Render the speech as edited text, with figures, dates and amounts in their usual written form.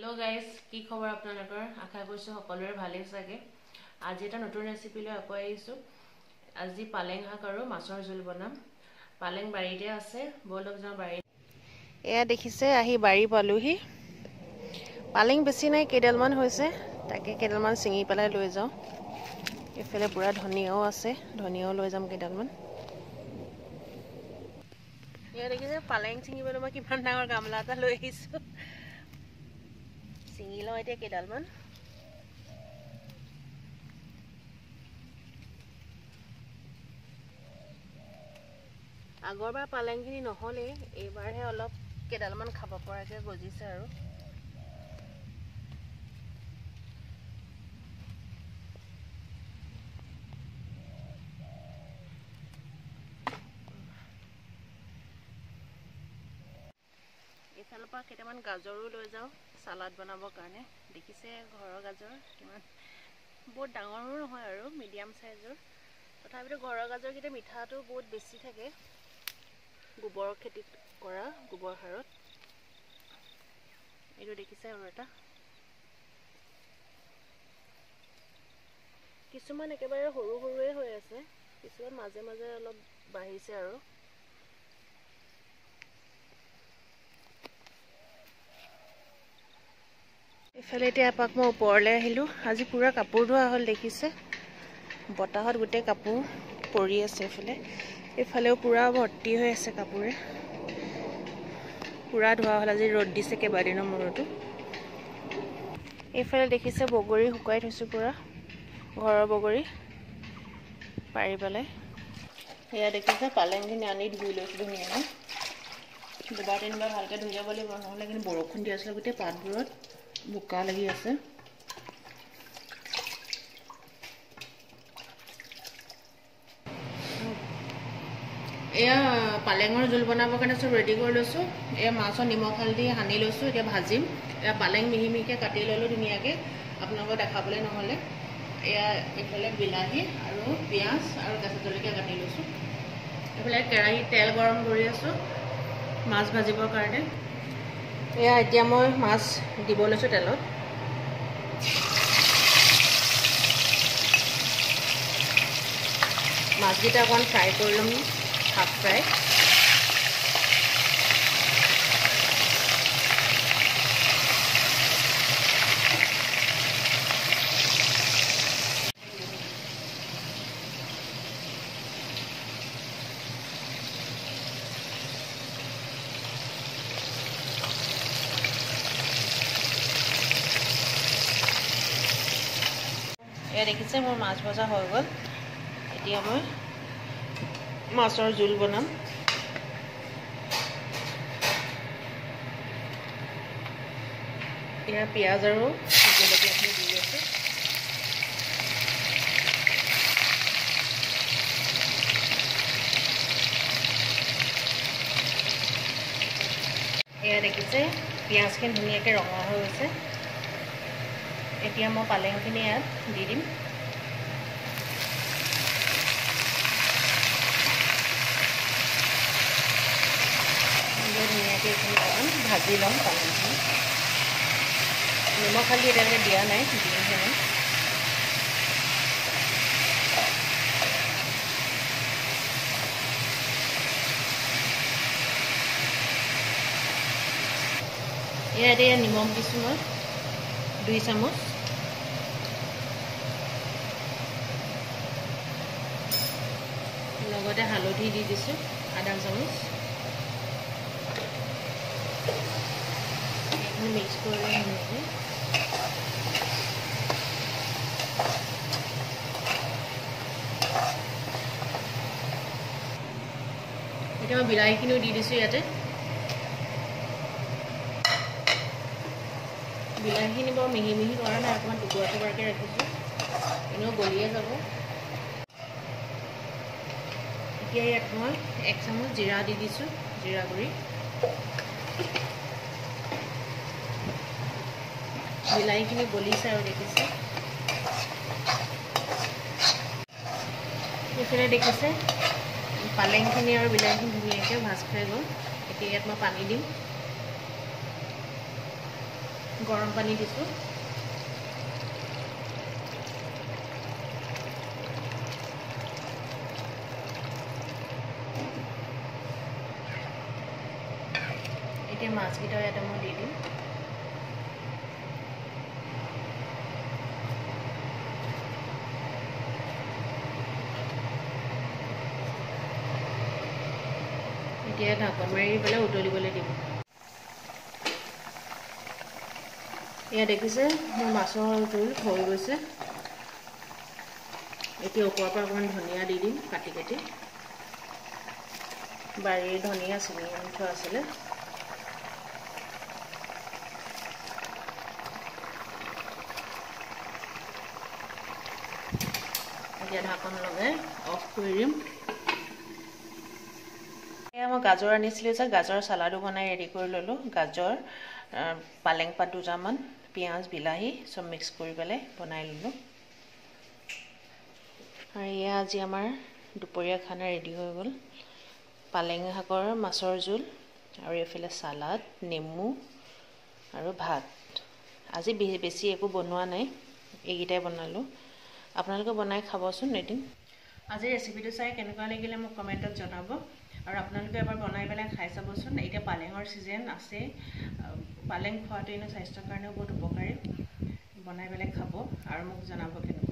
Hello guys की खबर आपनालोकर आशा কৰিছো সকলোৰে ভালেই চাগে আজি এটা নতুন ৰেচিপি লৈ আকৌ আহিছো আজি পালেং শাক আৰু মাছৰ জোল বনাম পালেং বাৰীতে আছে বলক যাও বাৰী এয়া দেখিছে আহি বাৰী পালোহি পালেং বেছি নাই কেডালমান হৈছে তাকে কেডালমান চিঙি পেলাই লৈ যাও এফালে পুৰা ধনিয়াও আছে ধনিয়াও লৈ যাম কেডালমান এয়া দেখিছে পালেং চিঙিবলৈ মই কিমান ডাঙৰ গামলা এটা লৈ আহিছো চিঙি লওঁ এতিয়া কেডালমান আগৰবাৰ পালেংখিনি নহলে এইবাৰহে অলপ কেডালমান খাব পৰাকে গজিছে আৰু এফালৰ পৰা কেইটামান গাজৰো লৈ যাওঁ সালাড বনাবৰ কাৰণে দেখিছে ঘৰৰ গাজৰ কিমান বহুত ডাঙৰো নহয় আৰু মিডিয়াম সাইজৰ তথাপিতো ঘৰৰ গাজৰ কিটা মিঠাটো বহুত বেছি থাকে গোবৰ খেতি কৰা গোবৰ সাৰত এইটো দেখিছে আৰু এটা কিছুমান একেবাৰে সৰু সৰুৱে হৈ আছে কিছুমান মাজে মাজে অলপ বাঢ়িছে আৰু এফালে এতিয়া এপাক মই ওপৰলৈ আহিলো আজি পুৰা কাপোৰ ধোৱা হল দেখিছে বতাহত গোটে কাপোৰ পৰি আছে এফালেও পুৰা ভৰ্তি হৈ আছে কাপোৰে পুৰা ধোৱা হল আজি ৰ'দ দিছে কেইবাদিনৰ মূৰতো এফালে দেখিছে বগৰী শুকাই থৈছো পুৰা ঘৰৰ বগৰী পাৰি পেলাই এয়া দেখিছে পালেংখিনি আনি ধুই লৈছো ধুনীয়াকৈ দুবাৰ তিনিবাৰ ভালকৈ ধুই যাব লাগিব নহ'লে কিন্তু বৰষুণ দি আছিলে গোটেই পাতবোৰত বোকা লাগি আছে এয়া পালেঙৰ জোল বনাবৰ কাৰণে সব ৰেডি কৰি লৈছো এয়া মাছৰ নিমখ হালধি সানি লৈছো এতিয়া ভাজিম এয়া পালেং মিহি মিহিকৈ কাটি ললো ধুনীয়াকৈ আপোনালোকক দেখাবলৈ নহ'লে এয়া এইফালে বিলাহী আৰু পিঁয়াজ আৰু কেঁচা জলকীয়া কাটি লৈছো এইফালে কেৰাহীত তেল গৰম কৰি আছো মাছ ভাজিবৰ কাৰণে এয়া এতিয়া মই মাছ দিব লৈছো তেলত মাছকেইটা অকণ ফ্ৰাই কৰি ল'ম হাফ ফ্ৰাই এয়া দেখিছে মোৰ মাছ ভজা হৈ গ'ল এতিয়া মই মাছৰ জোল বনাম এয়া পিঁয়াজ আৰু জলকীয়াখিনি দি লৈছোঁ এয়া দেখিছে পিঁয়াজখিনি ধুনীয়াকৈ ৰঙা হৈ গৈছে এতিয়া মই পালেংখিনি ইয়াত দি দিম ধুনীয়াকৈ এইখিনি অকণ ভাজি ল'ম পালেংখিনি নিমখ হালধি এতিয়ালৈকে দিয়া নাই দিমহে মই ইয়াতে নিমখ দিছোঁ মই 2 চামুচ লগতে হালধি দি দিছোঁ আধা চামুচ এইখিনি মিক্স কৰি ল'ম ধুনীয়াকৈ এতিয়া মই বিলাহীখিনিও দি দিছোঁ ইয়াতে বিলাহীখিনি বৰ মিহি মিহি কৰা নাই অকণমান টুকুৰা টুকুৰাকৈ ৰাখিছোঁ এনেও গলিয়ে যাব এতিয়া ইয়াত মই 1 চামুচ জিৰা দি দিছোঁ জিৰা গুড়ি বিলাহীখিনি গলিছে আৰু দেখিছে এইফালে দেখিছে পালেংখিনি আৰু বিলাহীখিনি ধুনীয়াকৈ ভাজ খাই গ'ল এতিয়া ইয়াত মই পানী দিম গৰম পানী দিছোঁ। এতিয়া মাছকেইটা ইয়াতে মই দি দিম। এতিয়া ঢাকন মাৰি পেলাই উতলিবলৈ দিম। এয়া দেখিছে মোৰ মাছৰ জোল হৈ গৈছে। এতিয়া ওপৰৰ পৰা অকণমান ধনিয়া দি দিম কাটি কাটি। বাৰীৰ ধনিয়া ছিঙি আনি থোৱা আছিলে। এতিয়া ঢাকন লগাই অফ কৰি দিম। এয়া মই গাজৰ আনিছিলোঁ যে গাজৰ চালাডো বনাই ৰেডি কৰি ল'লোঁ। গাজৰ, পালেং পাত দুটামান, পিঁয়াজ, বিলাহী চব মিক্স কৰি পেলাই বনাই ল'লোঁ। আৰু এয়া আজি আমাৰ দুপৰীয়া খানা ৰেডি হৈ গ'ল। পালেং শাকৰ মাছৰ জোল আৰু এইফালে চালাড, নেমু আৰু ভাত। আজি বেছি একো বনোৱা নাই, এইকেইটাই বনালোঁ। আপোনালোকে বনাই খাবচোন এদিন। আজি ৰেচিপিটো চাই কেনেকুৱা লাগিলে মোক কমেণ্টত জনাব। আৰু আপোনালোকে এবাৰ বনাই পেলাই খাই চাবচোন। এতিয়া পালেঙৰ ছিজন আছে, পালেং খোৱাটো এনেও স্বাস্থ্যৰ কাৰণেও বহুত উপকাৰী। বনাই পেলাই খাব আৰু মোক জনাব কেনেকুৱা।